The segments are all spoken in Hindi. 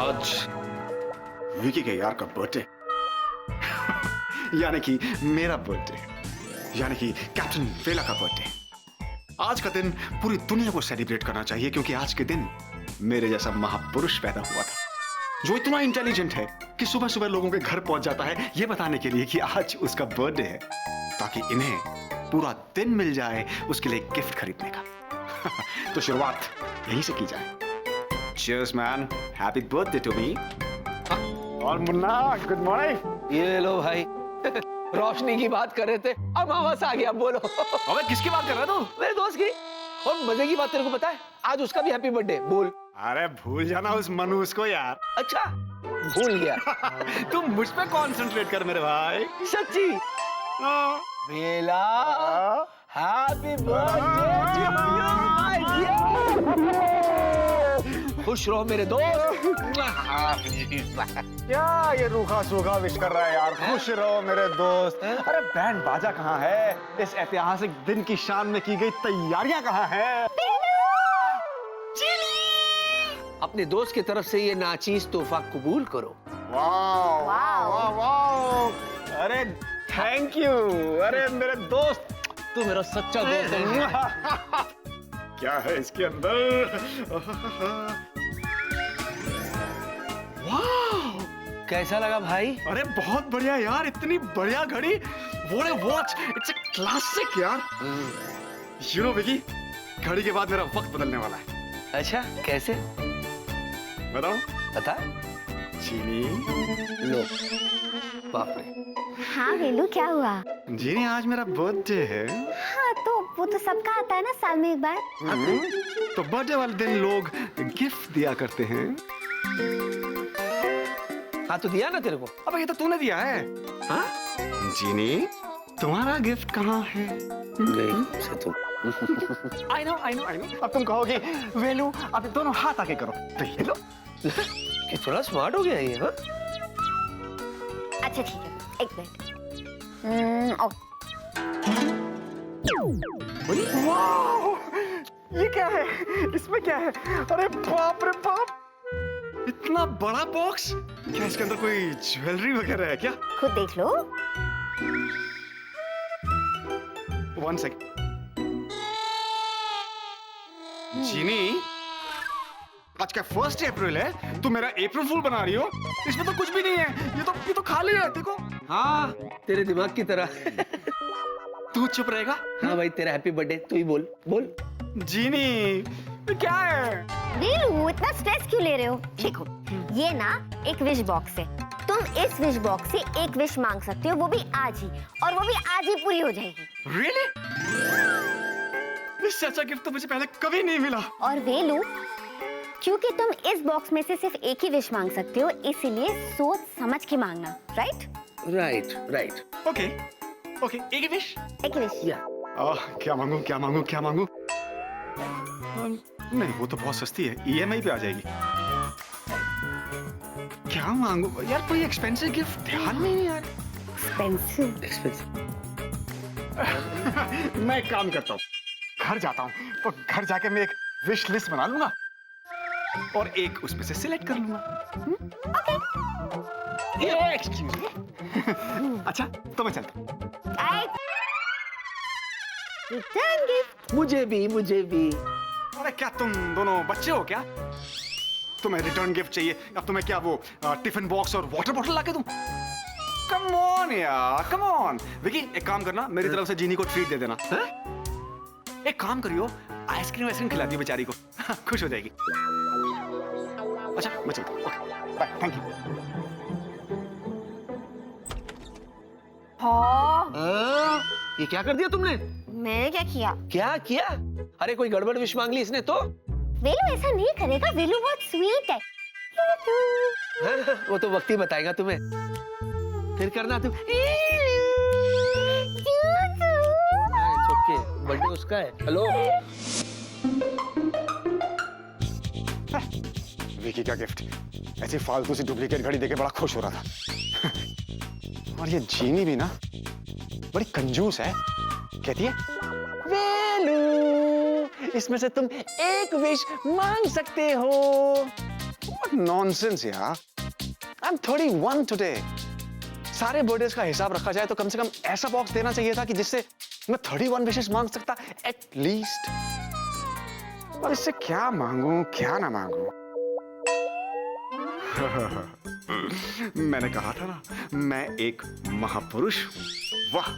आज विकी के यार का बर्थडे यानी कि मेरा बर्थडे, यानी कि कैप्टन वेला का बर्थडे। आज का दिन पूरी दुनिया को सेलिब्रेट करना चाहिए क्योंकि आज के दिन मेरे जैसा महापुरुष पैदा हुआ था जो इतना इंटेलिजेंट है कि सुबह सुबह लोगों के घर पहुंच जाता है ये बताने के लिए कि आज उसका बर्थडे है, ताकि इन्हें पूरा दिन मिल जाए उसके लिए गिफ्ट खरीदने का। तो शुरुआत यहीं से की जाए। Cheers man, happy birthday to me। और मुन्ना, गुड मॉर्निंग। ये लो भाई, रोशनी की बात कर रहे थे, अमावस आ गया। बोलो। अबे किसकी बात कर रहा है तू? मेरे दोस्त की। और मजे की बात तेरे को पता है, आज उसका भी हैप्पी बर्थडे। बोल। अरे भूल जाना उस मनुष्य को यार। अच्छा, भूल गया। तू मुझ पे कॉन्सेंट्रेट कर मेरे भाई। सच्ची? Bela, happy birthday to you my dear. खुश रहो मेरे दोस्त। क्या ये रूखा सूखा विश कर रहा है यार? खुश रहो मेरे दोस्त। अरे बैंड बाजा कहाँ है? इस ऐतिहासिक दिन की शान में की गई तैयारियां कहाँ है? अपने दोस्त की तरफ से ये नाचीज तोहफा कबूल करो। वाह वाह वाह। अरे थैंक यू। अरे मेरे दोस्त, तू मेरा सच्चा दोस्त है। क्या है इसके अंदर? वाह, कैसा लगा भाई? अरे बहुत बढ़िया यार, इतनी बढ़िया घड़ी। वो वॉच, इट्स अ क्लासिक यार। यू नो विकी, घड़ी के बाद मेरा वक्त बदलने वाला है। अच्छा, कैसे? बताओ। बता। चीनी लो। बाप रे। हाँ वेलू, क्या हुआ? जीनी, आज मेरा बर्थडे है। हाँ तो वो तो सबका आता है ना साल में एक बार। तो बर्थडे वाले दिन लोग गिफ्ट दिया करते हैं। हाँ तो दिया ना तेरे को। अब ये तो तूने दिया है। हाँ जीनी, तुम्हारा गिफ्ट कहाँ है? नहीं से तुम। I know, I know, I know। अब तुम कहोगे वेलू अब दोनों हाथ आगे करो, तो ये लो। कि थोड़ा स्मार्ट हो गया ये। हाँ? अच्छा ठीक है, एक मिनट। वाह, ये क्या है? इसमें क्या है? अरे बाप रे बाप, इतना बड़ा बॉक्स। क्या इसके अंदर कोई ज्वेलरी वगैरह है क्या? खुद देख लो। One second. जीनी, आज क्या 1 अप्रैल है? तू मेरा अप्रैल फूल बना रही हो? इसमें तो कुछ भी नहीं है। ये तो खाली है, देखो। हाँ, तेरे दिमाग की तरह। तू चुप रहेगा? हाँ भाई, तेरा हैप्पी बर्थडे, तू ही बोल। बोल। जीनी, क्या है? वेलू, इतना स्ट्रेस क्यों ले रहे हो? देखो, ये ना एक विश बॉक्स है। तुम इस विश बॉक्स से एक विश मांग सकते हो, वो भी आज ही, और वो भी आज ही पूरी हो जाएगी। Really? इससे अच्छा गिफ्ट तो मुझे पहले कभी नहीं मिला। और वेलू, क्योंकि तुम इस बॉक्स में से सिर्फ एक ही विश मांग सकते हो, इसीलिए सोच समझ के मांगना। राइट? राइट। ओके, एक ही विश। एक विश। या। क्या मांगू? नहीं, वो तो बहुत सस्ती है, EMI पे आ जाएगी। क्या मांगू यार? कोई एक्सपेंसिव गिफ्ट ध्यान में नहीं यार। एक्सपेंसिव। मैं एक काम करता हूँ, घर जाता हूँ, तो घर जाके मैं एक विश लिस्ट बना लूंगा और एक उसमें से सिलेक्ट कर लूंगा। Excuse me. अच्छा, तो मैं चलता हूँ। Return gift. मुझे भी। अरे क्या तुम दोनों बच्चे हो क्या? तुम्हें रिटर्न गिफ्ट चाहिए? अब तुम्हें क्या वो टिफिन बॉक्स और वाटर बॉटल लाके दूं? कम ऑन यार, कम ऑन। विकी, एक काम करना, मेरी तरफ से जीनी को ट्रीट दे देना। एक काम करियो, आइसक्रीम खिला दियो बेचारी को। खुश हो जाएगी। अच्छा, मैं चलता हूँ। Okay, bye, thank you. हाँ, ये क्या कर दिया तुमने? मैंने क्या किया? क्या किया? अरे कोई गड़बड़ विश मांग ली इसने तो। वेलू ऐसा नहीं करेगा, वेलू बहुत स्वीट है। हाँ, वो तो वक्त ही बताएगा तुम्हें। फिर करना तुम। बर्थडे उसका है। हेलो। विकी का गिफ्ट। ऐसी फालतू सी डुप्लीकेट घड़ी देके बड़ा खुश हो रहा था। और ये जीनी भी ना बड़ी कंजूस है। कहती है वेलू, इसमें से तुम एक विश मांग सकते हो। What nonsense यार। I'm 31 today। सारे बर्थडेज का हिसाब रखा जाए तो कम से कम ऐसा बॉक्स देना चाहिए था कि जिससे मैं 31 विशेस मांग सकता एट लीस्ट। अब इससे क्या मांगू क्या ना मांगू। मैंने कहा था ना मैं एक महापुरुष हूं। वाह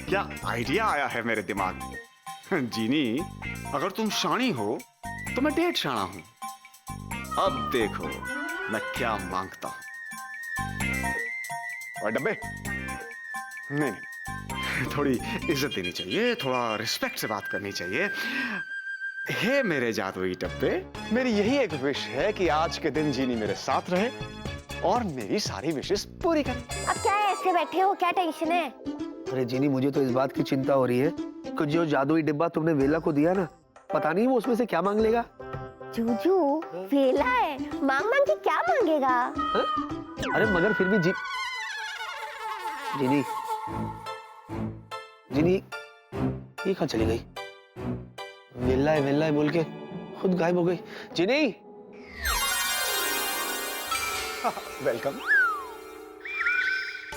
क्या आइडिया आया है मेरे दिमाग में। जीनी अगर तुम शानी हो तो मैं डेढ़ शाना हूं। अब देखो मैं क्या मांगता हूं। और डब्बे नहीं, थोड़ी इज्जत देनी चाहिए, थोड़ा रिस्पेक्ट से बात करनी चाहिए। हे मेरे जादुई डब्बे, मेरी यही एक विश है कि आज के दिन जीनी मेरे साथ रहे और मेरी सारी विशेस पूरी करे। अब क्या है, ऐसे बैठे हो, क्या टेंशन है? अरे जीनी, मुझे तो इस बात की चिंता हो रही है कि जो जादुई डिब्बा तुमने वेला को दिया ना, पता नहीं वो उसमें से क्या मांग लेगा। जूजू वेला है, मांग मांग के क्या मांगेगा? हा? अरे मगर फिर भी जीनी जीनी ये कहाँ चली गई? वेला है बोल के खुद गायब हो गई। जीनी वेलकम।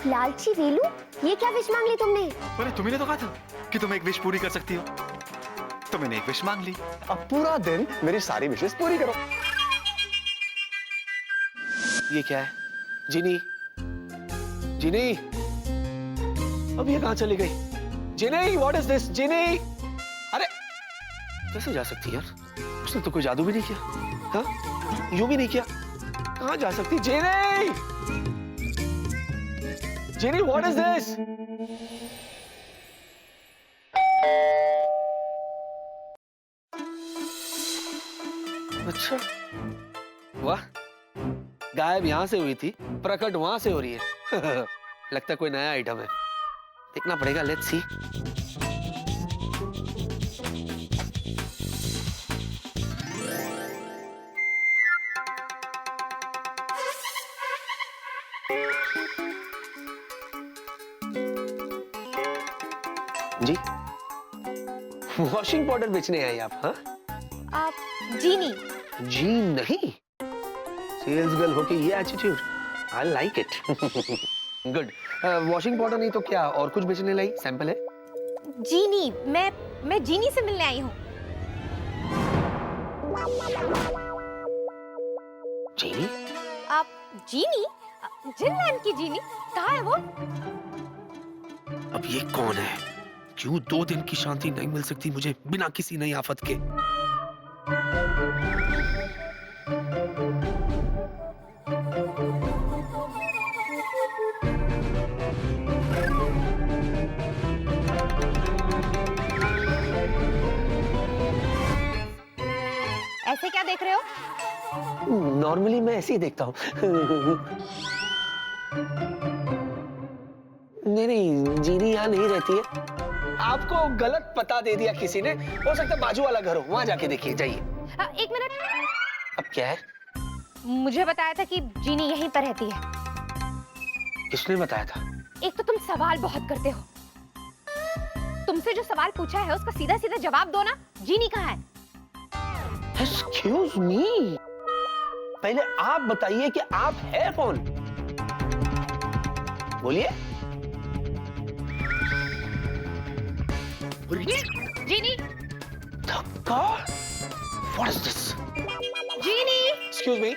लालची वेलू, ये क्या विश मांग ली तुमने? अरे तुम्ही तो कहा था कि तुम एक विश पूरी कर सकती हो, तो मैंने एक विश मांग ली। अब पूरा दिन मेरी सारी विशेस पूरी करो। ये क्या है? जीनी जीनी अब ये कहाँ चली गई? जीनी व्हाट इज दिस? जीनी अरे कैसे जा सकती है यार? उसने तो कोई जादू भी नहीं किया। हाँ यूं भी नहीं किया, कहाँ जा सकती? जीनी जीनी व्हाट इज दिस? अच्छा वाह, गायब यहां से हुई थी, प्रकट वहां से हो रही है। लगता है कोई नया आइटम है, देखना पड़ेगा। Let's see. जी वॉशिंग पाउडर बेचने आई आप? हाँ आप जीनी? जी नहीं, सेल्स गर्ल होके ये attitude, I like it. Good. Washing powder नहीं तो क्या और कुछ बेचने लाई? सैंपल है? जीनी, मैं जीनी से मिलने आई हूँ। जीनी? आप जीनी? जिनलैंड की जीनी? कहाँ है वो? अब ये कौन है? क्यों 2 दिन की शांति नहीं मिल सकती मुझे बिना किसी नई आफत के? ऐसे क्या देख रहे हो? नॉर्मली मैं ऐसे ही देखता हूँ। नहीं, जीनी यहाँ नहीं रहती है। आपको गलत पता दे दिया किसी ने, हो सकता है बाजू वाला घर हो, वहां जाके देखिए। जाइए। एक मिनट। अब क्या है? मुझे बताया था कि जीनी यहीं पर रहती है। किसने बताया था? एक तो तुम सवाल बहुत करते हो। तुमसे जो सवाल पूछा है उसका सीधा सीधा जवाब दो ना। जीनी कहाँ है? Excuse me, पहले आप बताइए कि आप है कौन? बोलिए। जीनी? God, what is this? जीनी? Excuse me,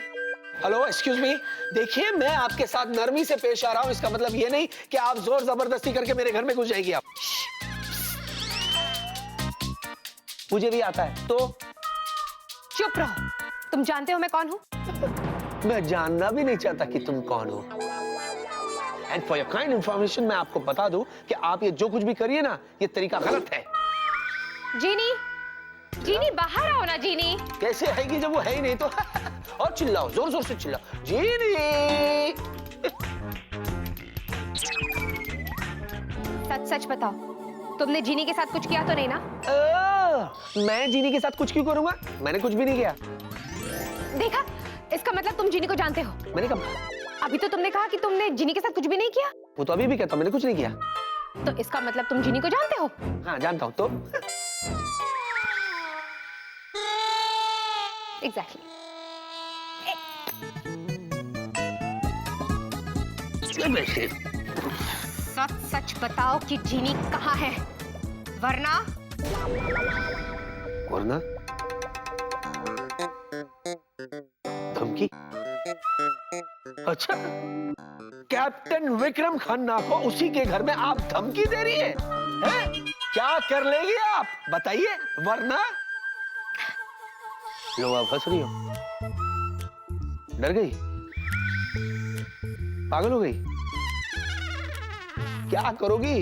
hello, excuse me, देखिए मैं आपके साथ नरमी से पेश आ रहा हूं, इसका मतलब ये नहीं कि आप जोर जबरदस्ती करके मेरे घर में घुस जाएगी। आप मुझे भी आता है तो चुप रहो। तुम जानते हो मैं कौन हूँ? मैं जानना भी नहीं चाहता कि तुम कौन हो। And for your kind information मैं आपको बता दूं कि आप ये जो कुछ भी करिए ना, ये तरीका गलत है। जीनी, जीनी बाहर आओ ना। जीनी कैसे आएगी जब वो है ही नहीं? तो और चिल्लाओ, जोर जोर से चिल्लाओ, जीनी। सच सच बताओ, तुमने जीनी के साथ कुछ किया तो नहीं ना? मैं जीनी के साथ कुछ क्यों करूंगा? मैंने कुछ भी नहीं किया। देखा, इसका मतलब तुम जीनी को जानते हो। मैंने कहा? अभी तो तुमने कहा कि तुमने जीनी के साथ कुछ भी नहीं किया। वो तो अभी भी कहता, मैंने कुछ नहीं किया। तो इसका मतलब तुम जीनी को जानते हो? हाँ जानता हूँ। तो एग्जैक्टली। सच सच बताओ कि जीनी कहाँ है, वरना वरना धमकी। अच्छा, कैप्टन विक्रम खन्ना को उसी के घर में आप धमकी दे रही है? क्या कर लेगी आप बताइए, वरना? लो आप हंस रही हो, डर गई, पागल हो गई, क्या करोगी?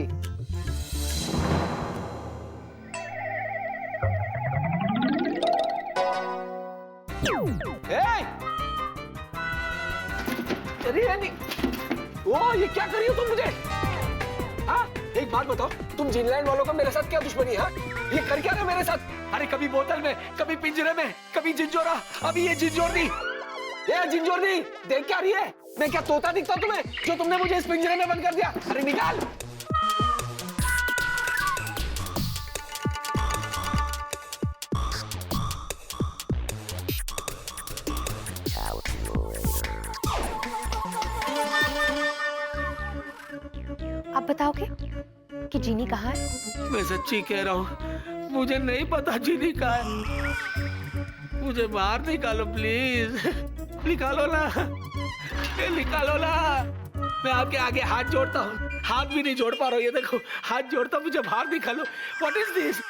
ओ, ये क्या कर रही हो तुम मुझे? हाँ, एक बात बताओ, तुम जिनलैंड वालों का मेरे साथ क्या दुश्मनी है? ये कर क्या रहे हो मेरे साथ? अरे कभी बोतल में, कभी पिंजरे में, कभी जिंजोरा, अभी ये जिंजोरनी। ये जिंजोरनी, देख क्या रही है? मैं क्या तोता दिखता तुम्हें, जो तुमने मुझे इस पिंजरे में बंद कर दिया? अरे निकाल। आप बताओगे कि जीनी कहाँ है? मैं सच्ची कह रहा हूँ, मुझे नहीं पता जीनी कहाँ है। मुझे बाहर निकालो प्लीज, निकालो ना, ये निकालो ना। मैं आपके आगे हाथ जोड़ता हूँ, हाथ भी नहीं जोड़ पा रहा हूँ, ये देखो हाथ जोड़ता हूँ, मुझे बाहर निकालो। What is this?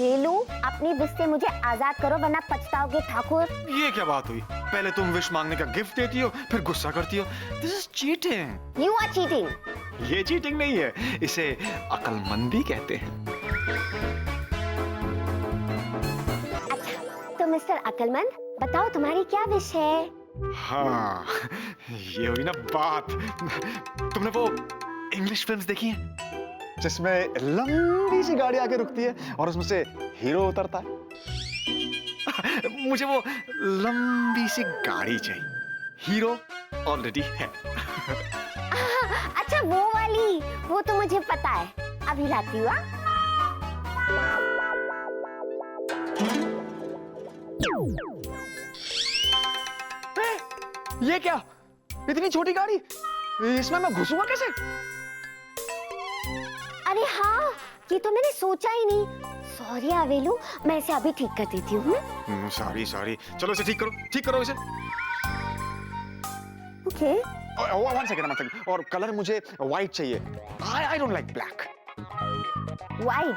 हेलू, अपनी विश से मुझे आजाद करो वरना पछताओगे ठाकुर। ये क्या बात हुई? पहले तुम विश मांगने का गिफ्ट देती हो, फिर गुस्सा करती हो। This is cheating. You are cheating. ये चीटिंग नहीं है, इसे अक्लमंदी कहते हैं। अच्छा, तो मिस्टर अक्लमंद, बताओ तुम्हारी क्या विश है? हाँ, ये हुई ना बात। तुमने वो इंग्लिश फिल्म्स देखी हैं जिसमें लंबी सी गाड़ी आके रुकती है और उसमें से हीरो उतरता है? मुझे वो लंबी सी गाड़ी चाहिए, हीरो ऑलरेडी है। अच्छा वो वाली, वो तो मुझे पता है, अभी लाती हूँ। ये क्या, इतनी छोटी गाड़ी, इसमें मैं घुसूंगा कैसे? अरे हाँ, ये तो मैंने सोचा ही नहीं। सॉरी आवेलू, मैं इसे अभी ठीक कर देती हूँ। सॉरी सॉरी, चलो इसे ठीक करो इसे। ओके। वन सेकंड, और कलर मुझे व्हाइट चाहिए। I don't like black. White.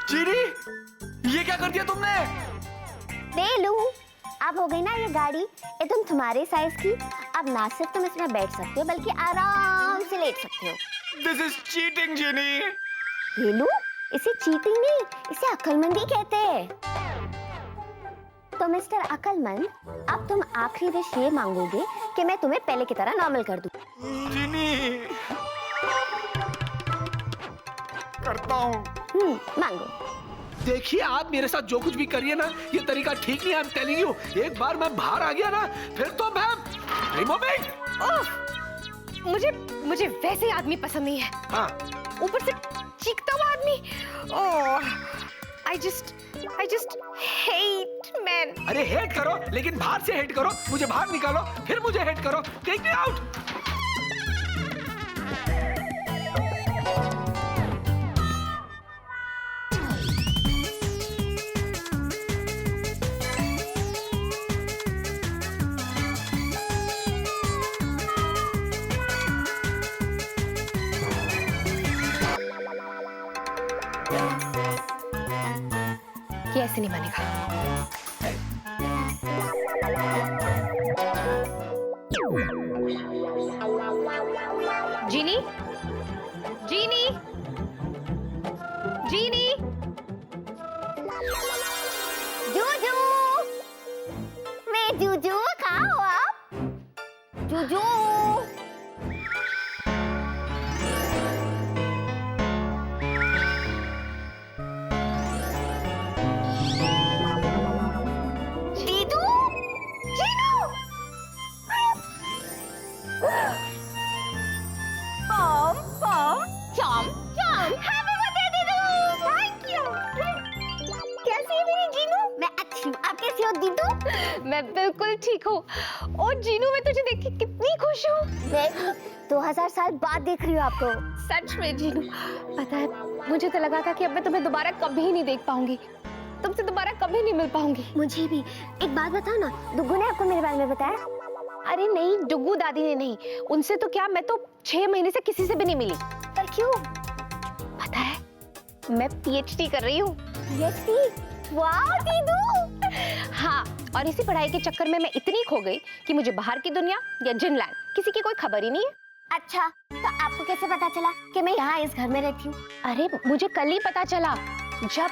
चीनी, ये क्या कर दिया तुमने? वेलू, अब हो गई ना ये गाड़ी एकदम तुम्हारे साइज की। अब ना सिर्फ तुम इसमें बैठ सकते हो बल्कि आराम से लेट सकते हो। दिस इज चीटिंग जीनी। वेलू, इसे चीटिंग नहीं, इसे अक्लमंदी कहते हैं। तो मिस्टर अक्लमंद, अब तुम आखिरी विश ये मांगोगे कि मैं तुम्हें पहले की तरह नॉर्मल कर दूं। जीनी, करता हूँ। मांगो। देखिए आप मेरे साथ जो कुछ भी करिए ना, ये तरीका ठीक नहीं है। आई एम टेलिंग यू, एक बार मैं बाहर आ गया ना, फिर तो मैं मुझे वैसे आदमी पसंद नहीं है। हाँ, ऊपर से चीखता हुआ आदमी। ओह, I just hate men. अरे हेट करो, लेकिन बाहर से हेट करो, मुझे बाहर निकालो, फिर मुझे हेट करो। Take me out. ये ऐसे नहीं मानेगा। जीनी, जीनी, जीनी, जूजू, मैं जूजू, कहाँ हो आप? जूजू। जीजू, जीनू। पम पम, चम चम। हैप्पी बर्थडे जीजू। Thank you. मैं बिल्कुल ठीक हूँ। और जीनू, मैं तुझे देख के कितनी खुश हूँ। मैं भी 2000 साल बाद देख रही हूँ आपको। सच में जीनू, पता है मुझे तो लगा था कि अब मैं तुम्हें दोबारा कभी नहीं देख पाऊंगी, तुमसे दोबारा कभी नहीं मिल पाऊंगी। मुझे भी। एक बात बताओ ना, दुग्गू ने आपको मेरे बारे में बताया? अरे नहीं, डुग्गू दादी ने नहीं। उनसे तो क्या, मैं तो 6 महीने से किसी से भी नहीं मिली। पर क्यों? पता है मैं पीएचडी कर रही हूँ। पीएचडी? वाह दीदू। हाँ, और इसी पढ़ाई के चक्कर में मैं इतनी खो गई कि मुझे बाहर की दुनिया या जिनलैंड किसी की कोई खबर ही नहीं है। अच्छा, तो आपको कैसे पता चला कि मैं यहाँ इस घर में रहती हूँ? अरे मुझे कल ही पता चला, जब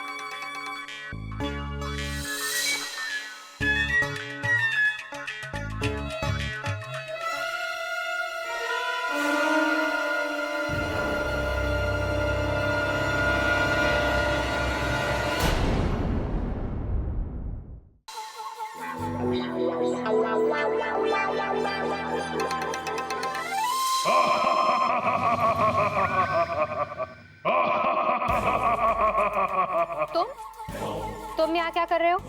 तुम यहाँ क्या कर रहे हो?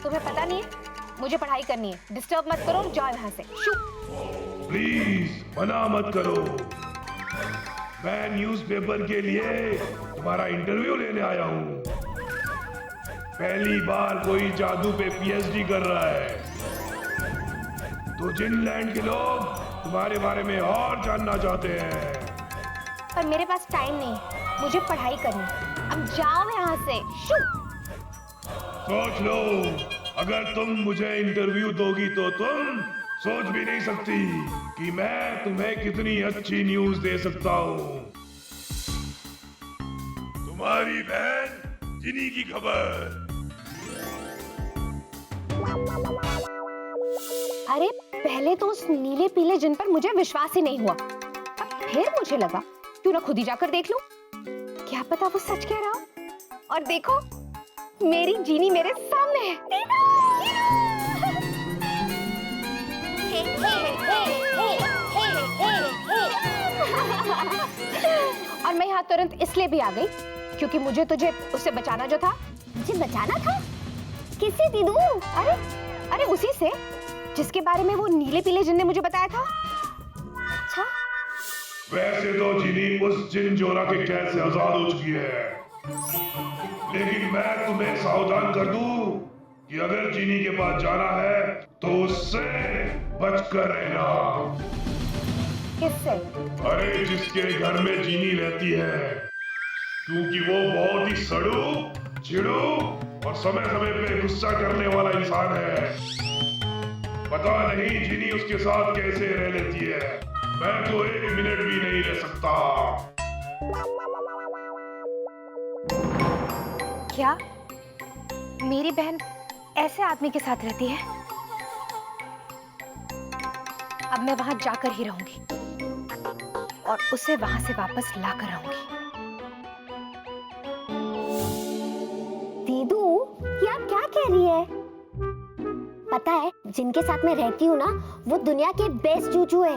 तुम्हें पता नहीं है मुझे पढ़ाई करनी है। डिस्टर्ब मत करो, जाओ यहाँ से। शू। प्लीज मना मत करो, मैं न्यूज़पेपर के लिए तुम्हारा इंटरव्यू लेने आया हूँ। पहली बार कोई जादू पे पीएचडी कर रहा है, तो जिनलैंड के लोग तुम्हारे बारे में और जानना चाहते हैं। पर मेरे पास टाइम नहीं है, मुझे पढ़ाई करनी है। अब जाओ यहाँ से। शू। सोच लो, अगर तुम मुझे इंटरव्यू दोगी तो तुम सोच भी नहीं सकती कि मैं तुम्हें कितनी अच्छी न्यूज़ दे सकता हूँ। तुम्हारी बहन जिनी की खबर। अरे पहले तो उस नीले पीले जिन पर मुझे विश्वास ही नहीं हुआ, अब फिर मुझे लगा क्यों ना खुद ही जाकर देख लूं, क्या पता वो सच कह रहा हो। और देखो मेरी जीनी मेरे सामने है। और मैं यहाँ तुरंत इसलिए भी आ गई क्योंकि मुझे तुझे उससे बचाना जो था। मुझे बचाना था? किससे दीदू? अरे उसी से जिसके बारे में वो नीले पीले जिन ने मुझे बताया था। अच्छा, वैसे तो जिनी उस जिन जोरा के कैद से आजाद हो चुकी है, लेकिन मैं तुम्हें सावधान कर दूं कि अगर जिनी के पास जाना है तो उससे बचकर रहना। किससे? अरे जिसके घर में जिनी रहती है, क्योंकि वो बहुत ही सड़ू, चिड़ू और समय समय पे गुस्सा करने वाला इंसान है। पता नहीं जिनी उसके साथ कैसे रह लेती है, मैं तो 1 मिनट भी नहीं रह सकता। क्या मेरी बहन ऐसे आदमी के साथ रहती है? अब मैं वहां जाकर ही रहूंगी और उसे वहां से वापस लाकर आऊंगी। दीदू ये आप क्या कह रही है? पता है जिनके साथ मैं रहती हूँ ना, वो दुनिया के बेस्ट जूजू है।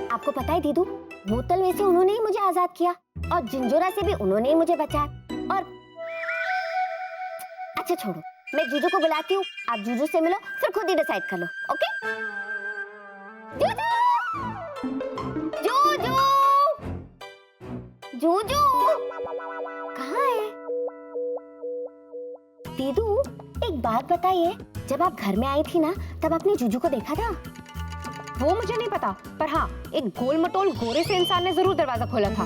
आपको पता है दीदू, बोतल में से उन्होंने ही मुझे आजाद किया और जिंजोरा से भी उन्होंने ही मुझे बचाया। और अच्छा छोड़ो, मैं जूजू को बुलाती हूँ, आप जूजू से मिलो, फिर खुद ही डिसाइड कर लो। ओके? जूजू, जूजू, जूजू कहाँ है? दीदू एक बात बताइए, जब आप घर में आई थी ना, तब आपने जूजू को देखा था? वो मुझे नहीं पता, पर हाँ एक गोल मटोल गोरे से इंसान ने जरूर दरवाजा खोला था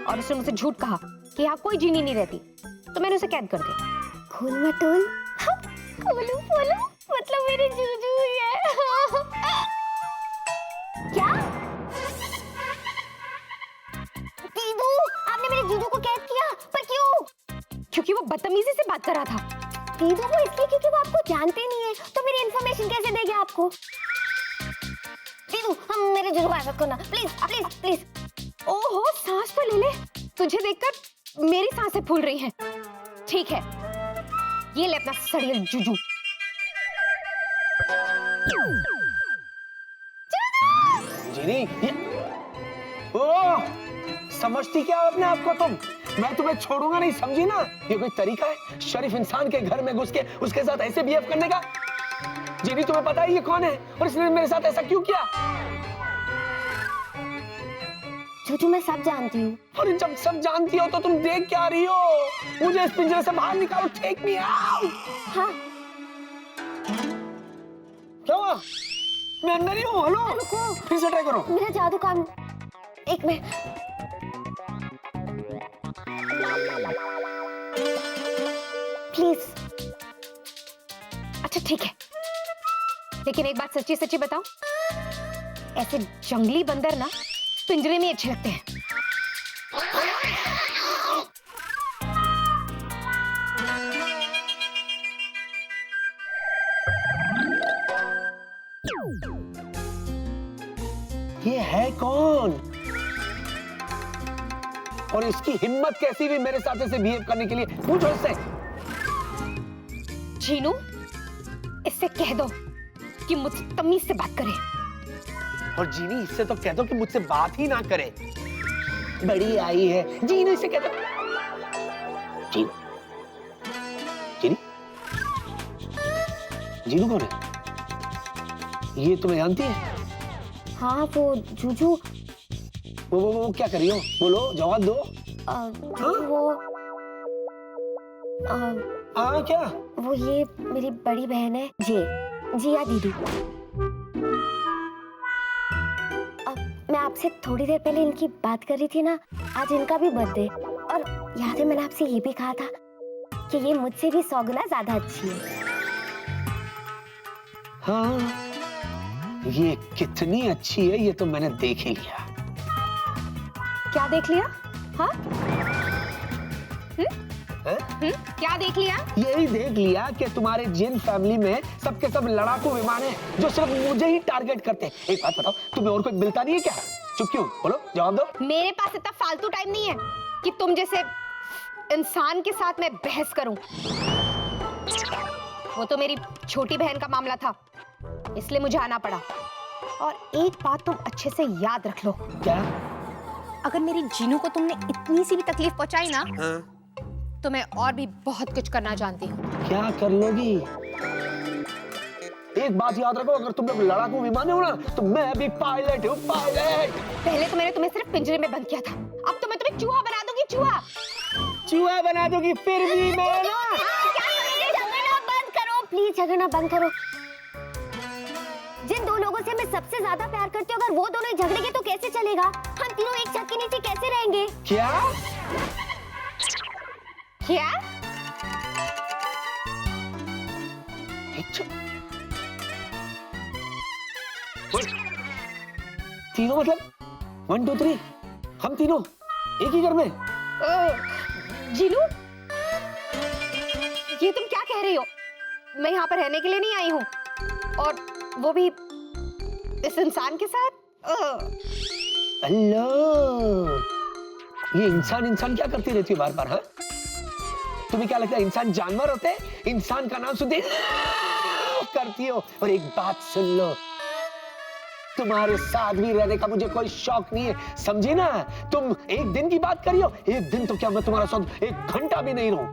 और उसने मुझसे झूठ कहा कि यहाँ कोई जीनी नहीं रहती, तो मैंने उसे कैद कर दिया। गोल मटोल? गोलू बोलो, मतलब मेरे जूजू ही है। क्या? दीदू आपने मेरे जूजू को कैद किया, पर क्यों? क्योंकि वो बदतमीजी से बात कर रहा था। दीदू वो इसलिए क्योंकि वो आपको जानते नहीं है, तो मेरी इंफॉर्मेशन कैसे देंगे आपको? दीदू हम मेरे जूजू को आजाद करना, प्लीज प्लीज प्लीज। ओहो, सांस तो ले ले, तुझे देखकर मेरी सांसें फूल रही हैं। ठीक है, ये ले अपना सड़ियल जूजू। जीनी, ओह समझती क्या हो अपने आप को तुम? मैं तुम्हें छोड़ूंगा नहीं, समझी ना? ये कोई तरीका है शरीफ इंसान के घर में घुस के उसके साथ ऐसे बिहेव करने का? जीनी, तुम्हें पता है ये कौन है और इसने मेरे साथ ऐसा क्यों किया? जूजू मैं सब जानती हूँ। और जब सब जानती हो तो तुम देख क्या रही हो? मुझे इस पिंजरे से बाहर निकालो, टेक मी आउट। हाँ क्या हुआ? मैं अंदर ही हूँ। हेलो, रुको, फिर से ट्राई करो। मेरा जादू काम, एक मिनट। प्लीज। अच्छा ठीक है, लेकिन एक बात सच्ची सच्ची बताओ, ऐसे जंगली बंदर ना पिंजरे में अच्छे लगते हैं। ये है कौन और इसकी हिम्मत कैसी भी मेरे साथ ऐसे बिहेव करने के लिए? पूछो इससे। जीनू, इससे कह दो कि मुझसे तमीज से बात करे। और जीनी, इससे तो कह दो कि मुझसे बात ही ना करे। बड़ी आई है जीनी, इसे कह दो। जीनी, जीनी, जीनू कौन है? ये तुम्हें जानती है? हाँ वो जूजू। वो क्या कर रही हो? बोलो, जवाब दो। जूजू वो हाँ क्या? वो ये मेरी बड़ी बहन है जिया दीदी। मैं आपसे थोड़ी देर पहले इनकी बात कर रही थी ना, आज इनका भी बर्थडे, और याद है मैंने आपसे ये भी कहा था कि ये मुझसे भी 100 गुना ज्यादा अच्छी है। हाँ, ये कितनी अच्छी है ये तो मैंने देख ही लिया। क्या देख लिया? हाँ? क्या देख लिया? यही देख लिया कि तुम्हारे जिन फैमिली में सबके सब लड़ाकू विमान हैं जो सिर्फ मुझे ही टारगेट करते हैं। एक बात बताओ, तुम्हें और कोई मिलता नहीं है क्या? चुप क्यों? बोलो, जवाब दो। मेरे पास इतना फालतू टाइम नहीं है कि तुम जैसे इंसान के साथ मैं बहस करूं। वो तो मेरी छोटी बहन का मामला था, इसलिए मुझे आना पड़ा। और एक बात तुम अच्छे से याद रख लो। क्या? अगर मेरी जीनू को तुमने इतनी सी भी तकलीफ पहुंचाई ना, तो मैं और भी बहुत कुछ करना जानती हूँ। क्या कर लोगी? एक बात याद रखो, अगर तुम लोग लड़ाकू विमान हो ना, तो मैं भी पायलट हूँ, पायलट। पहले तो मैंने तुम्हें सिर्फ पिंजरे में बंद किया था, अब तो मैं तुम्हें चूहा बना दूंगी। चूहा चूहा बना दोगी फिर भी मैं ना। झगड़ना बंद करो प्लीज, झगड़ना बंद करो। जिन दो लोगों से मैं सबसे ज्यादा प्यार करती हूँ, अगर वो दोनों ही झगड़ेंगे तो कैसे चलेगा? हम तीनों एक छत के नीचे कैसे रहेंगे? क्या? क्या? तीनों मतलब 1 2 3, हम तीनों एक ही घर में? जीनू, ये तुम क्या कह रही हो? मैं यहाँ पर रहने के लिए नहीं आई हूँ, और वो भी इस इंसान के साथ। अल्लाह, ये इंसान क्या करती रहती है बार बार? हाँ, तुम्हें क्या लगता है इंसान जानवर होते हैं? इंसान का नाम सुनते करती हो। और एक बात सुन लो, तुम्हारे साथ भी रहने का मुझे कोई शौक नहीं है, समझी ना? तुम एक दिन की बात करियो, एक दिन तो क्या मैं तुम्हारे साथ 1 घंटा भी नहीं रहूं।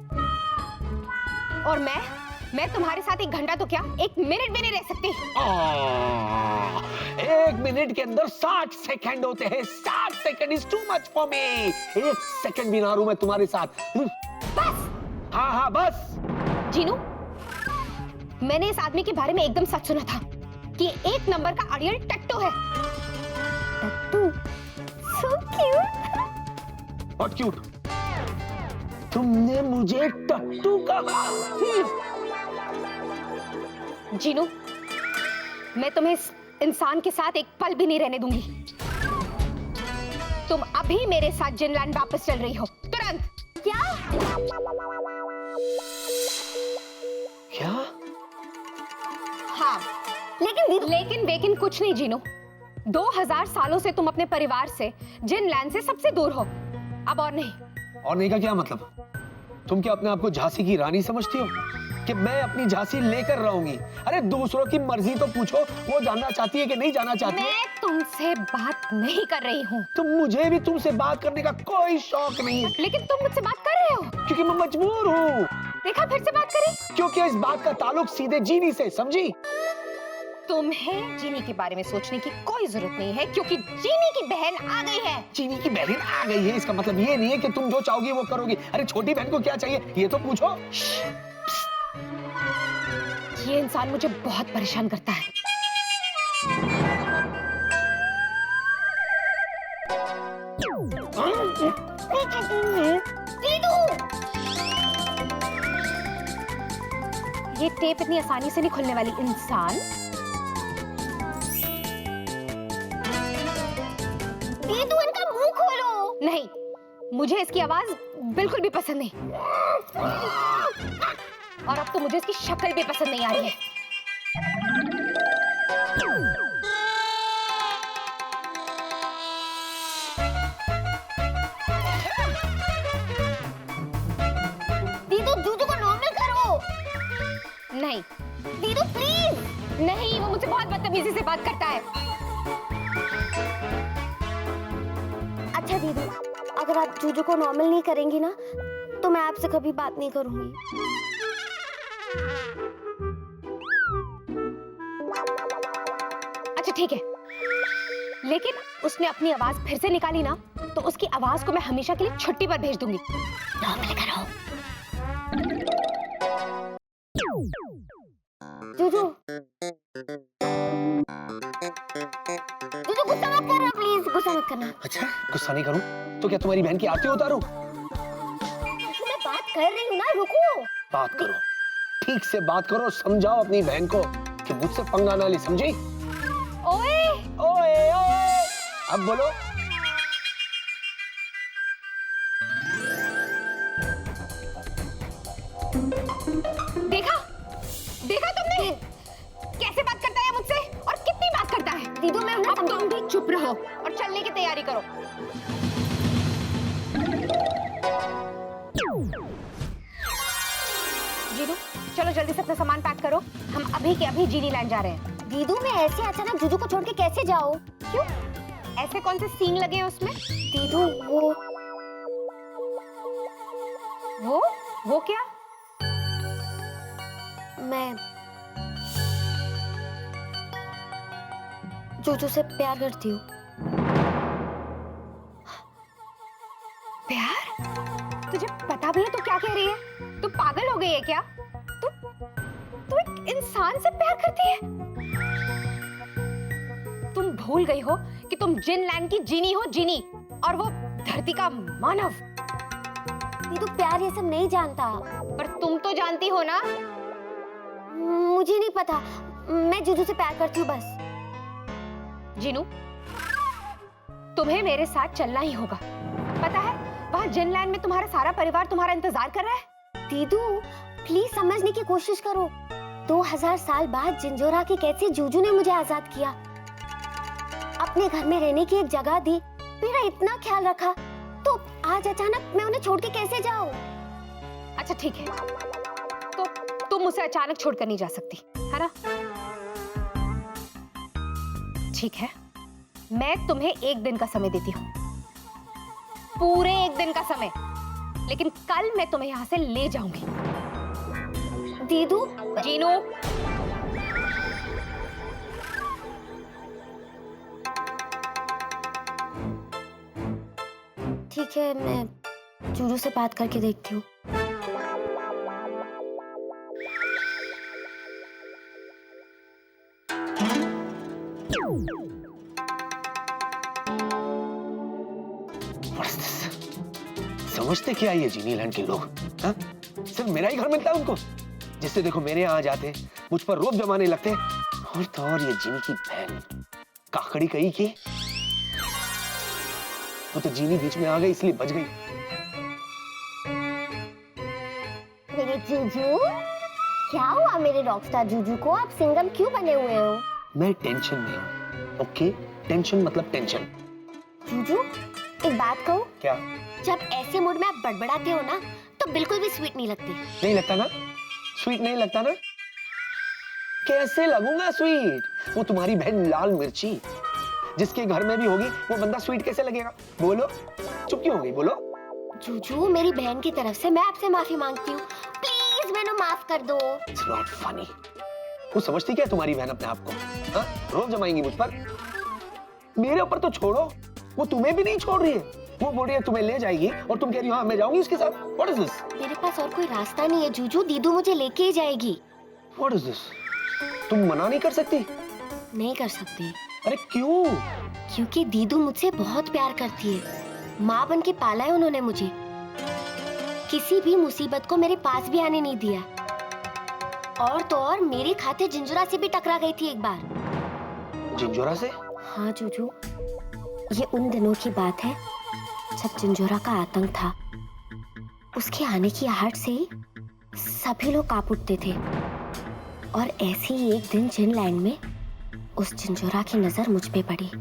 और मैं तुम्हारे साथ 1 घंटा तो क्या 1 मिनट भी नहीं रह सकती। 1 मिनट के अंदर 60 सेकंड होते हैं। 60 second is too much for me. 1 second भी ना रहूं मैं तुम्हारे साथ। बस। हाँ बस। जीनू, मैंने इस आदमी के बारे में एकदम सच सुना था कि 1 नंबर का अड़ियल टट्टू है। टट्टू? So cute। What cute? तुमने मुझे टट्टू कहा? जीनू, मैं तुम्हें इस इंसान के साथ 1 पल भी नहीं रहने दूंगी। तुम अभी मेरे साथ जिनलैंड वापस चल रही हो, तुरंत। क्या? क्या? हाँ, लेकिन कुछ नहीं जीनू। 2000 सालों से तुम अपने परिवार से, जिनलैंड से सबसे दूर हो। अब और नहीं। और नहीं का क्या मतलब? तुम क्या अपने आप को झांसी की रानी समझती हो? कि मैं अपनी झांसी लेकर रहूंगी। अरे दूसरों की मर्जी तो पूछो, वो जानना चाहती है कि नहीं जानना चाहती है। मैं तुमसे बात नहीं कर रही हूँ। तो मुझे भी तुमसे बात करने का कोई शौक नहीं है, लेकिन तुम मुझसे बात कर रहे हो। क्योंकि मैं मजबूर हूँ। देखा, फिर से बात करी। क्योंकि इस बात का ताल्लुक सीधे जीनी से, समझी? तुम्हें जीनी के बारे में सोचने की कोई जरूरत नहीं है, क्योंकि जीनी की बहन आ गई है। चीनी की बहन आ गई है, इसका मतलब ये नहीं है कि तुम जो चाहोगी वो करोगी। अरे छोटी बहन को क्या चाहिए ये तो पूछो। ये इंसान मुझे बहुत परेशान करता है। ये टेप इतनी आसानी से नहीं खुलने वाली। इंसान, दीदू इनका मुंह खोलो। नहीं, मुझे इसकी आवाज बिल्कुल भी पसंद नहीं, और अब तो मुझे इसकी शक्ल भी पसंद नहीं आ रही है। दीदू जूजू को नॉर्मल करो। नहीं दीदू प्लीज। नहीं, वो मुझसे बहुत बदतमीजी से बात करता है। अच्छा दीदू, अगर आप जूजू को नॉर्मल नहीं करेंगी ना, तो मैं आपसे कभी बात नहीं करूंगी। अच्छा ठीक है, लेकिन उसने अपनी आवाज फिर से निकाली ना, तो उसकी आवाज को मैं हमेशा के लिए छुट्टी पर भेज दूंगी। नॉर्मल करो। जूजू जूजू गुस्सा मत करना, प्लीज गुस्सा मत करना। अच्छा, गुस्सा नहीं करूं तो क्या तुम्हारी बहन की आरती उतारूं? मैं बात कर रही हूँ ना, रुको। बात करो, ठीक से बात करो, समझाओ अपनी बहन को कि मुझसे पंगा ना ले, समझी? ओए ओए ओए, अब बोलो। देखा, देखा तुमने कैसे बात करता है मुझसे, और कितनी बात करता है। दीदू मैं उन्हें अब तुम भी चुप रहो और चलने की तैयारी करो। जीनू, चलो जल्दी से अपना सामान पैक करो, हम अभी के अभी जीनी लैंड जा रहे हैं। दीदू मैं ऐसे अचानक जूजू को छोड़ के कैसे जाऊँ? क्यों, ऐसे कौन से सीन लगे हैं उसमें? दीदू वो क्या? मैं जूजू से प्यार करती हूँ। प्यार? तुझे पता भी है तो क्या कह रही है? तू पागल हो गई है क्या? तू एक इंसान से प्यार करती है? तुम भूल गई हो कि तुम जिन लैंड की जीनी हो, जीनी, और वो धरती का मानव। दीदू प्यार ये सब नहीं जानता। पर तुम तो जानती हो ना। मुझे नहीं पता, मैं जूजू से प्यार करती हूँ बस। जीनू, तुम्हें मेरे साथ चलना ही होगा। पता है, वहाँ जिनलैंड में तुम्हारा सारा परिवार तुम्हारा इंतजार कर रहा है। दीदू प्लीज समझने की कोशिश करो। 2000 साल बाद जिंजोरा के कैद से जूजू ने मुझे आजाद किया, अपने घर में रहने की एक जगह दी, मेरा इतना ख्याल रखा, तो आज अचानक मैं उन्हें छोड़ के कैसे जाऊं? अच्छा ठीक है, तो तुम उसे अचानक छोड़कर नहीं जा सकती, है ना? ठीक है, मैं तुम्हें 1 दिन का समय देती हूँ, पूरे 1 दिन का समय, लेकिन कल मैं तुम्हें यहाँ से ले जाऊंगी। दीदू, जीनू, ठीक है, मैं जूजू से बात करके देखती हूँ। समझते क्या ये जीनी लैंड के लोग? हाँ? सिर्फ मेरा ही घर मिलता है उनको, जिससे देखो मेरे यहाँ जाते, मुझ पर रोब जमाने लगते, और तो और ये जीनी की बहन काकड़ी कही की, वो तो जीनी बीच में आ गई इसलिए बच गई। मेरे जूजू, क्या हुआ मेरे रॉकस्टार जूजू को? आप सिंगम क्यों बने हुए हो? मैं टेंशन में हूँ, ओके? टेंशन मतलब टेंशन। जूजू एक बात कहूँ? क्या? जब ऐसे मूड में आप बड़बड़ाते हो ना, तो बिल्कुल भी स्वीट नहीं लगती। नहीं लगता ना? स्वीट नहीं लगता ना? कैसे लगूंगा स्वीट? वो तुम्हारी बहन लाल मिर्ची, जिसके घर में भी होगी वो बंदा स्वीट कैसे लगेगा? बोलो, चुप क्यों हो गई? बोलो। जूजू, मेरी बहन की तरफ से मैं आपसे माफी मांगती हूँ, प्लीज मैंने माफ कर दो। It's not funny. वो समझती क्या है तुम्हारी बहन अपने आप को? हाँ? रोब जमाएंगी मुझ पर? मेरे ऊपर तो छोड़ो, वो तुम्हें भी नहीं छोड़ रही है। वो बोल रही है तुम्हें ले जाएगी और तुम कह रही हो हाँ मैं जाऊंगी उसके साथ। What is this? मेरे पास और कोई रास्ता नहीं है जूजू, दीदू मुझे लेके ही जाएगी। What is this? तुम मना नहीं कर सकती? नहीं कर सकती। अरे क्यों? क्योंकि दीदू मुझसे बहुत प्यार करती है, माँ बन के पाला है उन्होंने मुझे, किसी भी मुसीबत को मेरे पास भी आने नहीं दिया। और तो और मेरी खातिर जिंजुरा से भी टकरा गई थी एक बार। जिंजोरा से? हाँ जूजू, ये उन दिनों की बात है जब जिंजुरा का आतंक था। उसके आने की आहट से ही सभी लोग कांप उठते थे। और ऐसे ही एक दिन जिनलैंड में उस जिंजुरा की नजर मुझ पे पड़ी।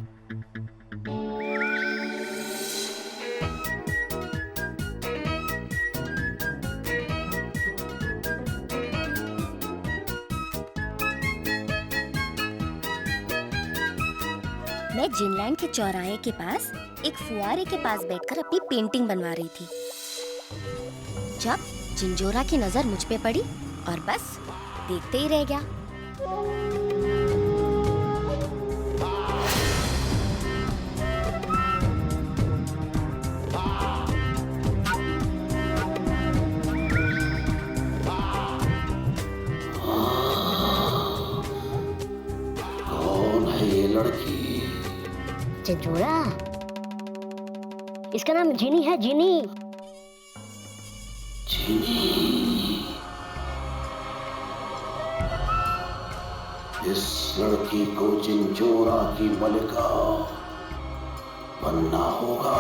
मैं जिनलैंड के चौराहे के पास एक फुआरे के पास बैठकर अपनी पेंटिंग बनवा रही थी जब जिंजोरा की नजर मुझ पे पड़ी और बस देखते ही रह गया। कौन है ये लड़की? जिंजोरा, इसका नाम जिनी है, जिनी। इस लड़की को जिंजोरा की मलिका बनना होगा।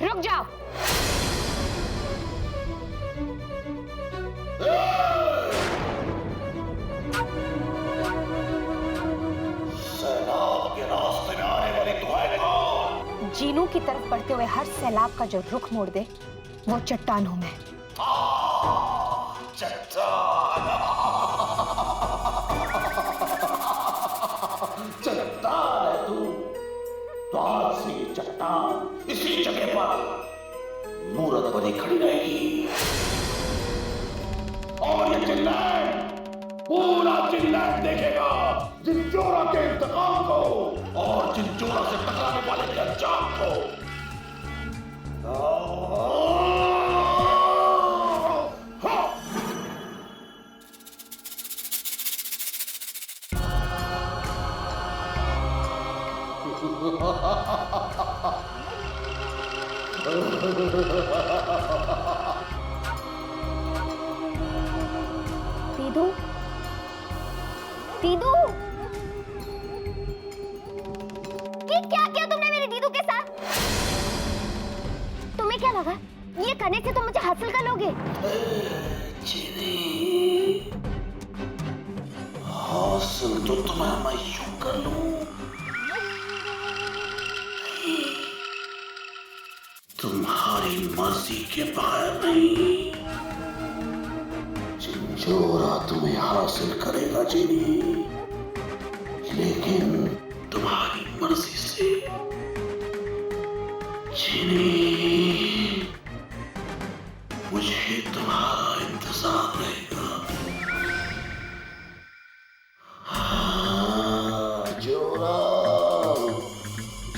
रुक जाओ। सैलाब के रास्ते में आने वाली तू है कौन? जीनू की तरफ बढ़ते हुए हर सैलाब का जो रुख मोड़ दे वो चट्टान हूं मैं। चट्टान है तू? तो आज से ये चट्टान इसी जगह पर मूरत बनी खड़ी रहेगी और ये जिनलैंड, पूरा जिनलैंड देखेगा जिंजोरा के इंतकाम को और जिंजोरा से टकराने वाले के अंजाम को। दीदू, दीदू, ये क्या किया तुमने मेरे दीदू के साथ? तुम्हें क्या लगा ये करने से तुम मुझे हासिल कर लोगे? हासिल तो तुम्हें मैं यूं कर लूं, तुम्हारी मर्जी के बगैर नहीं। जिंजोरा तुम्हें हासिल करेगा जिनी, लेकिन तुम्हारी से। चीनी, मुझे तुम्हारा इंतजार रहेगा। हाँ, जोरा,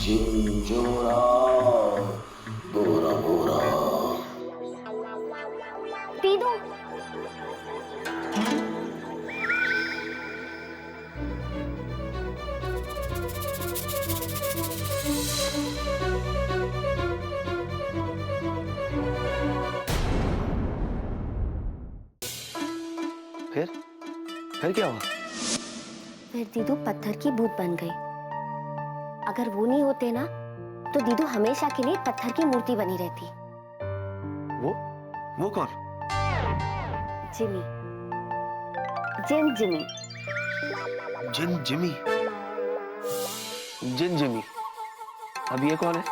झिंझोरा, बोरा बोरा। दीदू, फिर क्या हुआ? फिर दीदू पत्थर की भूत बन गई। अगर वो नहीं होते ना तो दीदू हमेशा के लिए पत्थर की मूर्ति बनी रहती। वो कौन? जिमी, जिन जिमी। जिन जिमी। जिन जिमी। अब ये कौन है?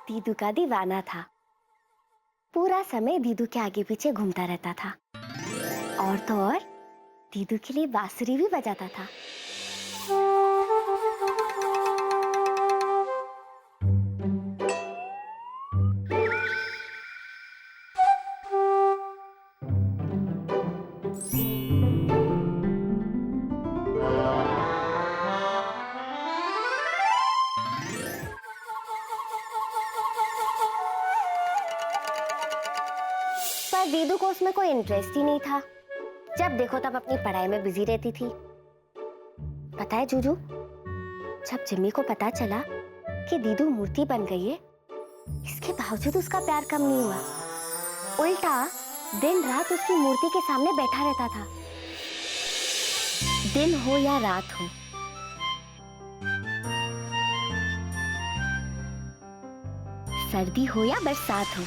दीदू का दीवाना था। पूरा समय दीदू के आगे पीछे घूमता रहता था और तो और दीदू के लिए बांसुरी भी बजाता था। पर दीदू को उसमें कोई इंटरेस्ट ही नहीं था। जब देखो तब अपनी पढ़ाई में बिजी रहती थी। पता है जूजू, जब जिम्मी को पता चला कि दीदू मूर्ति बन गई है, इसके बावजूद उसका प्यार कम नहीं हुआ। उल्टा दिन रात उसकी मूर्ति के सामने बैठा रहता था। दिन हो या रात हो, सर्दी हो या बरसात हो,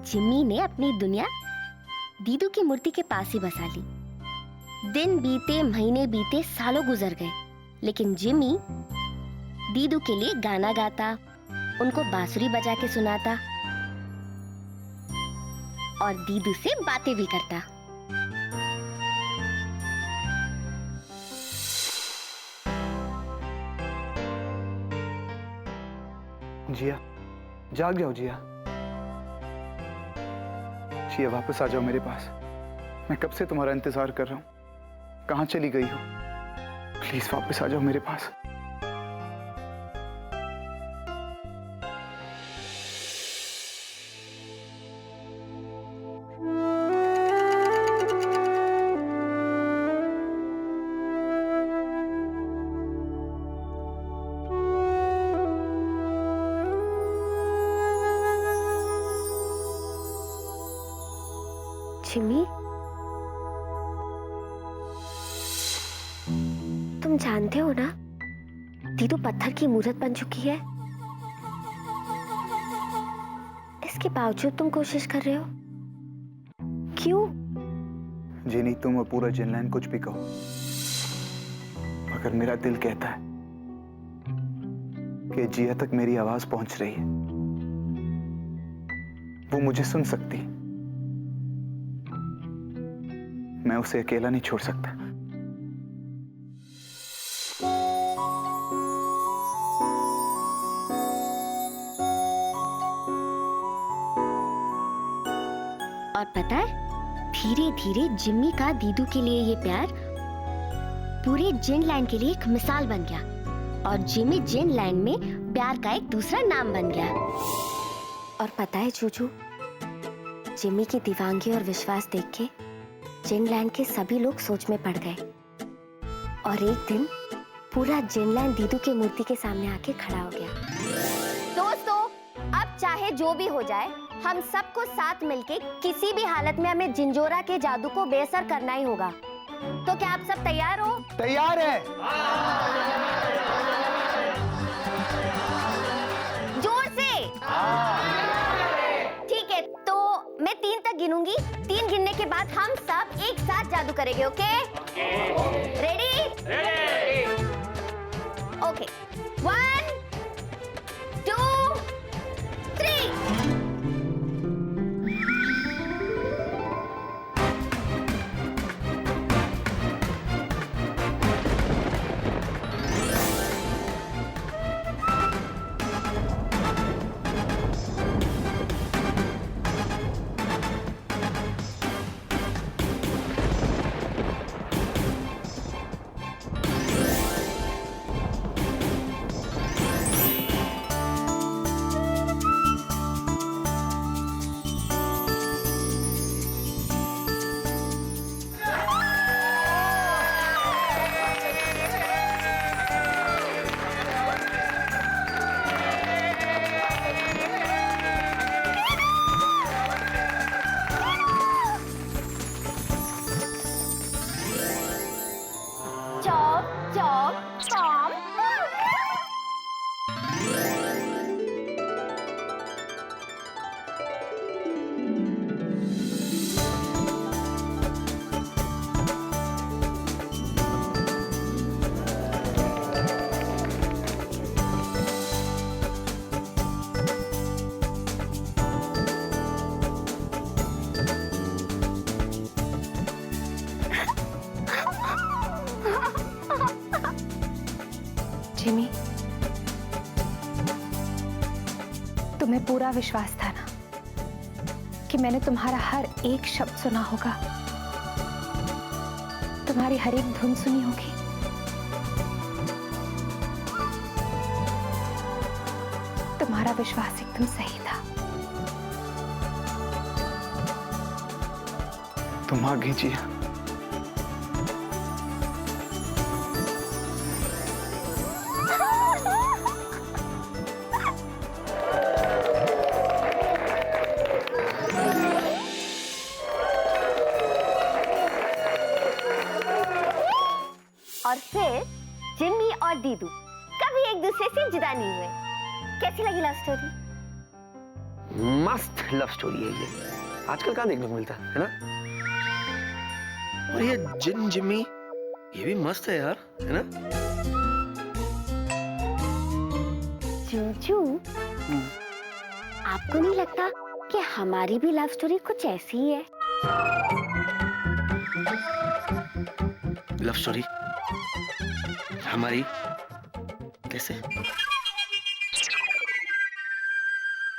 जिम्मी ने अपनी दुनिया दीदू की मूर्ति के पास ही बसा ली। दिन बीते, महीने बीते, सालों गुजर गए, लेकिन जिम्मी दीदू के लिए गाना गाता, उनको बांसुरी बजा के सुनाता और दीदू से बातें भी करता। जिया, जाग जाओ जिया। जिया वापस आ जाओ मेरे पास। मैं कब से तुम्हारा इंतजार कर रहा हूं। कहां चली गई हो? प्लीज वापस आ जाओ मेरे पास। जिम्मी, तुम जानते हो ना, दीदू पत्थर की मूर्त बन चुकी है। इसके बावजूद तुम कोशिश कर रहे हो, क्यों? जिनी, तुम और पूरा जिनलैंड कुछ भी कहो, मगर मेरा दिल कहता है कि जिया तक मेरी आवाज पहुंच रही है। वो मुझे सुन सकती। मैं उसे अकेला नहीं छोड़ सकता। और पता है, धीरे धीरे जिम्मी का दीदू के लिए ये प्यार पूरे जिनलैंड के लिए एक मिसाल बन गया और जिम्मी जिनलैंड में प्यार का एक दूसरा नाम बन गया। और पता है चूचू, जिम्मी की दीवानगी और विश्वास देख के जिनलैंड के सभी लोग सोच में पड़ गए और एक दिन पूरा जिनलैंड दीदू की मूर्ति के सामने आके खड़ा हो गया। दोस्तों, अब चाहे जो भी हो जाए, हम सबको साथ मिलके किसी भी हालत में हमें जिंजोरा के जादू को बेअसर करना ही होगा। तो क्या आप सब तैयार हो? तैयार है। जोर से। ठीक है, तो मैं 3 तक गिनूंगी। 3 गिनने के बाद हम सब एक साथ जादू करेंगे। Okay? Ready? Okay. 1 2 3। Chop chop chop. Jimmy, तुम्हें पूरा विश्वास था ना कि मैंने तुम्हारा हर एक शब्द सुना होगा, तुम्हारी हर एक धुन सुनी होगी। तुम्हारा विश्वास एकदम सही था। तुम आगे जिया। और फिर जिम्मी और दीदू कभी एक दूसरे से जुदा नहीं हुए। कैसी लगी लव स्टोरी? मस्त लव स्टोरी है ये, आजकल कहाँ देखने को मिलता है ना। और ये जिन जिम्मी ये भी मस्त है यार, है ना। चूचू, आपको नहीं लगता कि हमारी भी लव स्टोरी कुछ ऐसी ही है? लव स्टोरी हमारी कैसे?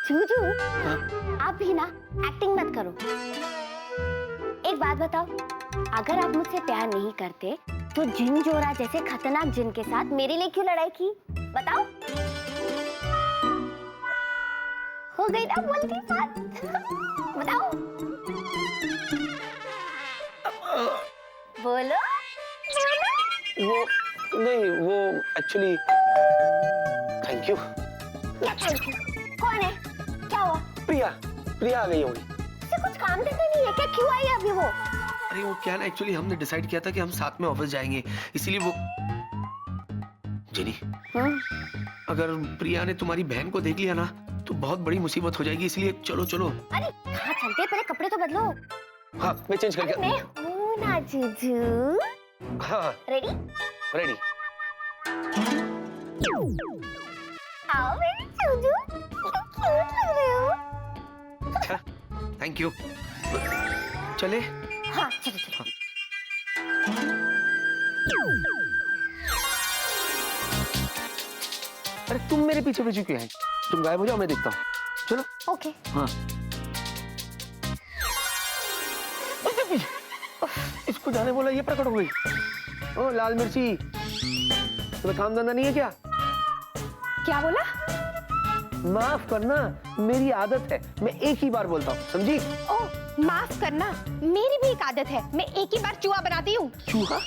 चूचू, हाँ? आप भी ना एक्टिंग मत करो। एक बात बताओ, अगर आप मुझसे प्यार नहीं करते तो जिन जोरा जैसे खतरनाक जिन के साथ मेरे लिए क्यों लड़ाई की? बताओ। हो गई ना बोलती बात? बताओ। बोलो। वो नहीं, वो एक्चुअली थैंक यू। क्या थैंक यू? कौन है? क्या हुआ? प्रिया प्रिया आ गई होगी। उसे कुछ काम धंधा नहीं है क्या? क्यों आई अभी वो? अरे वो क्या ना, एक्चुअली हमने डिसाइड किया था कि हम साथ में ऑफिस जाएंगे, इसीलिए वो। जेनी, अगर प्रिया ने तुम्हारी बहन को देख लिया ना तो बहुत बड़ी मुसीबत हो जाएगी, इसलिए चलो चलो। अरे कहाँ चलते, पहले कपड़े तो बदलो। हाँ मैं चेंज करके। मैं हूँ ना जीजू। हाँ रेडी? रेडी। आओ मेरी जीजू, क्यूट लग रहे हो। अच्छा थैंक यू। चले। हाँ चलो चलो। अरे तुम मेरे पीछे पीछे क्यों है? तुम गायब हो जाओ, मैं देखता हूँ। चलो। ओके। हाँ। इसको जाने बोला, ये प्रकट हो गई। ओ लाल मिर्ची, तुम्हें काम धंधा नहीं है क्या? क्या बोला? माफ करना, मेरी आदत है, मैं एक ही बार बोलता हूँ, समझी? ओह, माफ करना, मेरी भी एक आदत है, मैं एक ही बार चूहा बनाती हूँ। चूहा?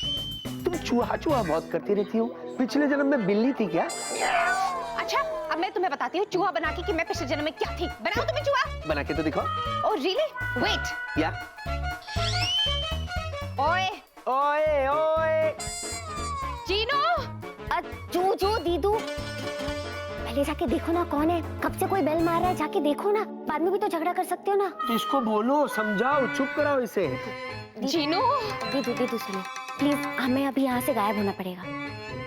तुम चूहा चूहा बहुत करती रहती हो, पिछले जन्म में बिल्ली थी क्या? अच्छा, अब मैं तुम्हें बताती हूँ चूहा बना के कि मैं पिछले जन्म में क्या थी। बनाओ तुम्हें चूहा। बना के तो दिखाओ। Oh really? वेट। या? ओए ओए ओए जीनो। चूचू दीदू, पहले जाके देखो ना कौन है। कब से कोई बेल मार रहा है, जाके देखो ना। बाद में भी तो झगड़ा कर सकते हो ना। इसको बोलो, समझाओ, चुप कराओ इसे। जीनो। दीदू दीदू सुनो प्लीज, हमें अभी यहाँ से गायब होना पड़ेगा।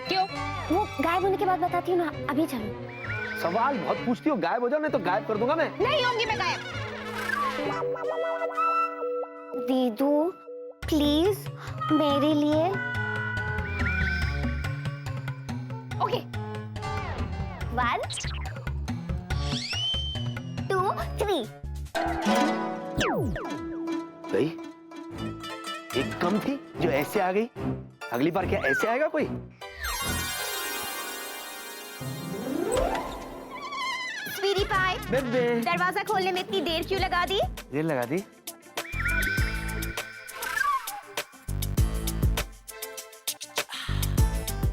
क्यों? वो गायब होने के बाद बताती हूँ ना, अभी चलो। सवाल बहुत पूछती हो, गायब हो जाओ नहीं तो गायब कर दूंगा मैं। नहीं होंगी मैं गायब। दीदू प्लीज मेरे लिए। ओके। 1 2 3। गई? एक कम थी जो ऐसे आ गई। अगली बार क्या ऐसे आएगा कोई? स्वीटी पाई, बेबे। दरवाजा खोलने में इतनी देर क्यों लगा दी? देर लगा दी?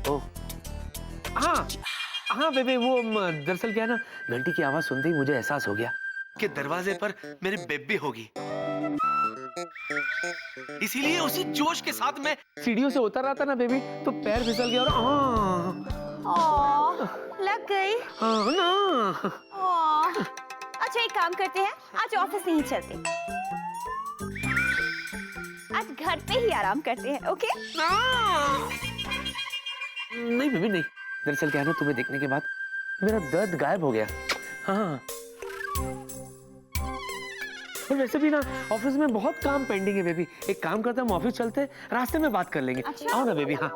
ओह हाँ हाँ बेबे, वो दरअसल क्या है ना, घंटी की आवाज सुनते ही मुझे एहसास हो गया कि दरवाजे पर मेरी बेबी होगी। इसीलिए उसी जोश के साथ मैं सीढ़ियों से उतर रहा था ना बेबी, तो पैर फिसल गया और लग गई। ना। अच्छा एक काम करते हैं, आज ऑफिस नहीं चलते, आज घर पे ही आराम करते हैं, ओके? नहीं बेबी नहीं, दरअसल क्या है ना, तुम्हें देखने के बाद मेरा दर्द गायब हो गया। हाँ, और वैसे भी ना ऑफिस में बहुत काम पेंडिंग है बेबी। एक काम करते हैं, हम ऑफिस चलते हैं, रास्ते में बात कर लेंगे। अच्छा? आओ ना बेबी। हाँ,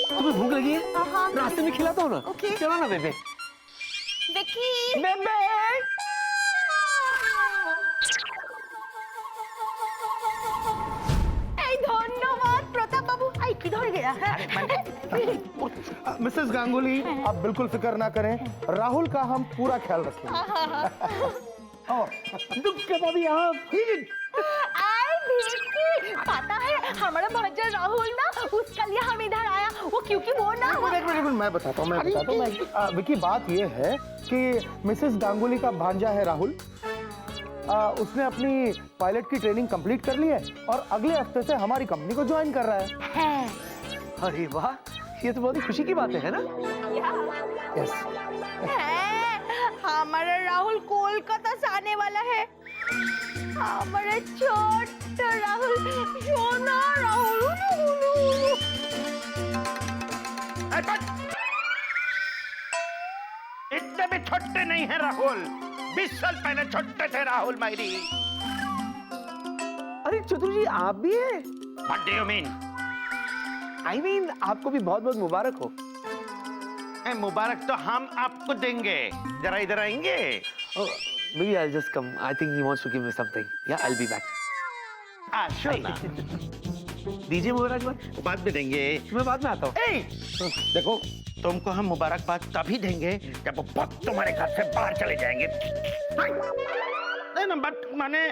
तुम्हें भूख लगी है? हाँ, रास्ते में खिलाता हूँ ना। ओके। चलो ना बेबी। विक्की बेबे धन्यवाद प्रताप बाबू। आई किधर गया है? मिसेस गांगुली, आप बिल्कुल फिक्र ना करें, राहुल का हम पूरा ख्याल रखेंगे। पता है हमारा भंजा राहुल ना, उसका लिए हम इधर आया, वो क्योंकि वो ना एक मिनट, मैं बताता हूँ। विकी, बात ये है कि मिसेस गांगुली का भांजा है राहुल। उसने अपनी पायलट की ट्रेनिंग कंप्लीट कर ली है और अगले हफ्ते से हमारी कंपनी को ज्वाइन कर रहा है। अरे वाह, ये तो बहुत ही खुशी की बात है ना? यस। हमारा राहुल कोलकाता से आने वाला है। हमारा छोटा राहुल, सोना राहुल। इतने भी छोटे नहीं है राहुल, 20 साल पहले छोटे थे राहुल मायरी। अरे चतुर जी, आप भी हैं? What do you mean? I mean, आपको भी बहुत बहुत मुबारक हो। मुबारक तो हम आपको देंगे, जरा इधर आएंगे। Maybe I'll just come. I think he wants to give me something. Yeah, I'll be back. sure ना। दीजिए मुबारकबाद। बाद में देंगे। मैं बाद में आता हूँ। देखो, तुमको हम मुबारकबाद तभी देंगे जब वो बहुत तुम्हारे घर से बाहर चले जाएंगे। नहीं ना, बट माने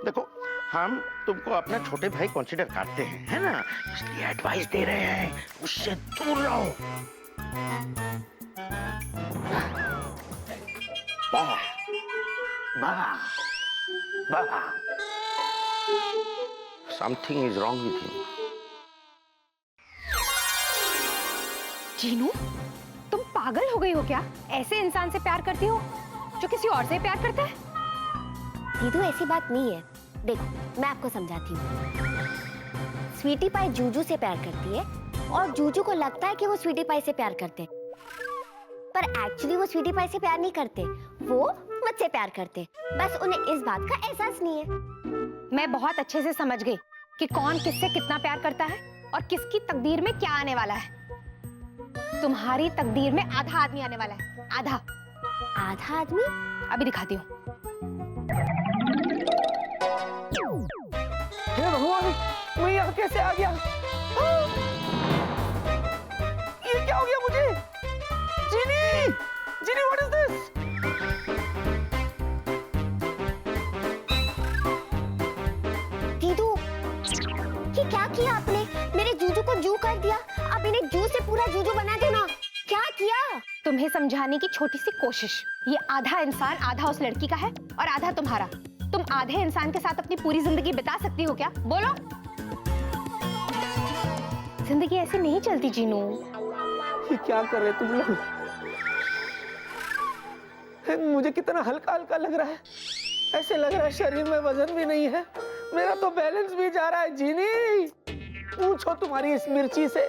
देखो, हम तुमको अपना छोटे भाई कंसीडर करते हैं, है ना? इसलिए एडवाइस दे रहे हैं, उससे दूर रहो। वाह, वाह, वाह। Something is wrong with him. Jinu, तुम पागल हो गई हो क्या? ऐसे इंसान से प्यार करती हो जो किसी और से प्यार करता है? दीदू ऐसी बात नहीं है। देखो मैं आपको समझाती हूँ। स्वीटी पाई जूजू से प्यार करती है और जूजू को लगता है कि वो स्वीटी पाई से प्यार करते, पर एक्चुअली वो स्वीटी पाई से प्यार नहीं करते, वो मुझसे प्यार करते। बस उन्हें इस बात का एहसास नहीं है। मैं बहुत अच्छे से समझ गई कि कौन किससे कितना प्यार करता है और किसकी तकदीर में क्या आने वाला है। तुम्हारी तकदीर में आधा आदमी आने वाला है। आधा। आधा आदमी? अभी दिखाती हूँ। हे भगवान, मैं यहाँ कैसे आ गया? ये क्या हो गया मुझे? जीनी, जीनी, what is this? दीदू, ये क्या किया आपने? मेरे जूजू को जू कर दिया। अब इन्हें जू से पूरा जूजू बना देना। क्या किया? तुम्हें समझाने की छोटी सी कोशिश। ये आधा इंसान आधा उस लड़की का है और आधा तुम्हारा। तुम आधे इंसान के साथ अपनी पूरी जिंदगी बिता सकती हो क्या? बोलो। जिंदगी ऐसे नहीं चलती जीनू। ये क्या कर रहे तुम लोग? मुझे कितना हल्का हल्का लग रहा है। ऐसे लग रहा है शरीर में वजन भी नहीं है, मेरा तो बैलेंस भी जा रहा है। जीनी, पूछो तुम्हारी इस मिर्ची से,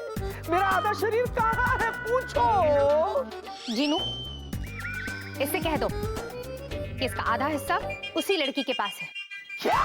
मेरा आधा शरीर कहाँ है? पूछो। जीनू, इससे कह दो कि इसका आधा हिस्सा उसी लड़की के पास है। क्या?